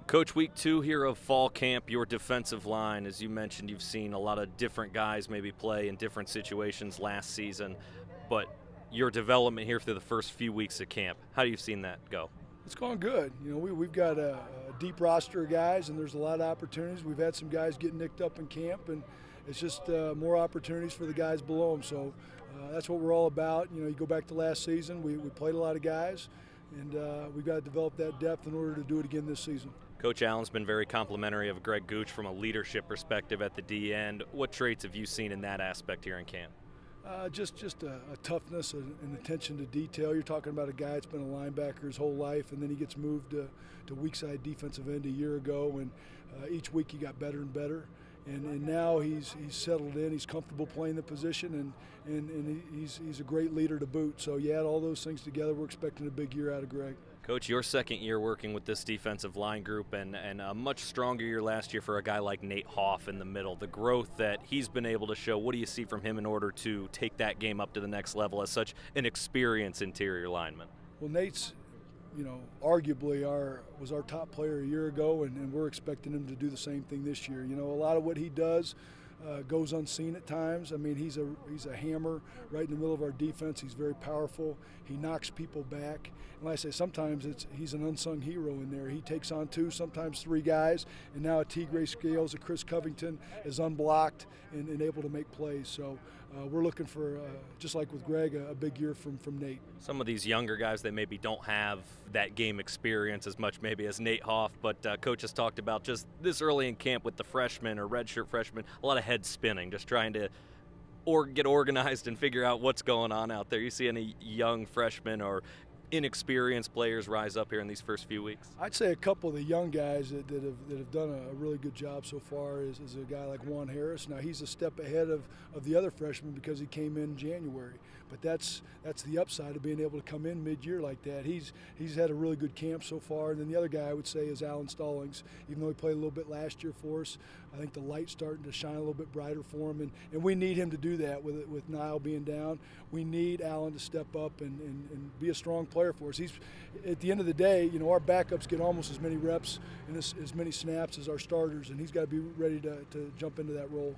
Coach, week 2 here of fall camp, your defensive line, as you mentioned, you've seen a lot of different guys maybe play in different situations last season, but your development here through the first few weeks of camp, how have you seen that go? It's going good. You know, we've got a deep roster of guys, and there's a lot of opportunities. We've had some guys get nicked up in camp, and it's just more opportunities for the guys below them. So that's what we're all about. You know, you go back to last season, we played a lot of guys, and we've got to develop that depth in order to do it again this season. Coach Allen's been very complimentary of Greg Gooch from a leadership perspective at the D end. What traits have you seen in that aspect here in camp? Just a toughness and attention to detail. You're talking about a guy that's been a linebacker his whole life, and then he gets moved to weak side defensive end a year ago, and each week he got better and better. And now he's settled in. He's comfortable playing the position, and he's a great leader to boot. So you add all those things together, we're expecting a big year out of Greg. Coach, your second year working with this defensive line group, and a much stronger year last year for a guy like Nate Hoff in the middle. The growth that he's been able to show, what do you see from him in order to take that game up to the next level as such an experienced interior lineman? Well, Nate's, you know, arguably was our top player a year ago, and we're expecting him to do the same thing this year. You know, a lot of what he does goes unseen at times. I mean, he's a hammer right in the middle of our defense. He's very powerful. He knocks people back. And like I say, sometimes he's an unsung hero in there. He takes on 2, sometimes 3 guys, and now a T. Gray Scales, a Chris Covington is unblocked and able to make plays. So we're looking for, just like with Greg, a big year from Nate. Some of these younger guys that maybe don't have that game experience as much maybe as Nate Hoff, but Coach has talked about just this early in camp with the freshmen or redshirt freshmen, a lot of head spinning, just trying to get organized and figure out what's going on out there. You see any young freshmen or inexperienced players rise up here in these first few weeks? I'd say a couple of the young guys that have done a really good job so far is a guy like Juan Harris. Now he's a step ahead of the other freshmen because he came in January, but that's the upside of being able to come in mid-year like that. He's had a really good camp so far. And then the other guy I would say is Alan Stallings. Even though he played a little bit last year for us, I think the light's starting to shine a little bit brighter for him, and we need him to do that with Niall being down. We need Alan to step up and be a strong player for us. He's, at the end of the day, you know, our backups get almost as many reps and as many snaps as our starters, and he's got to be ready to jump into that role.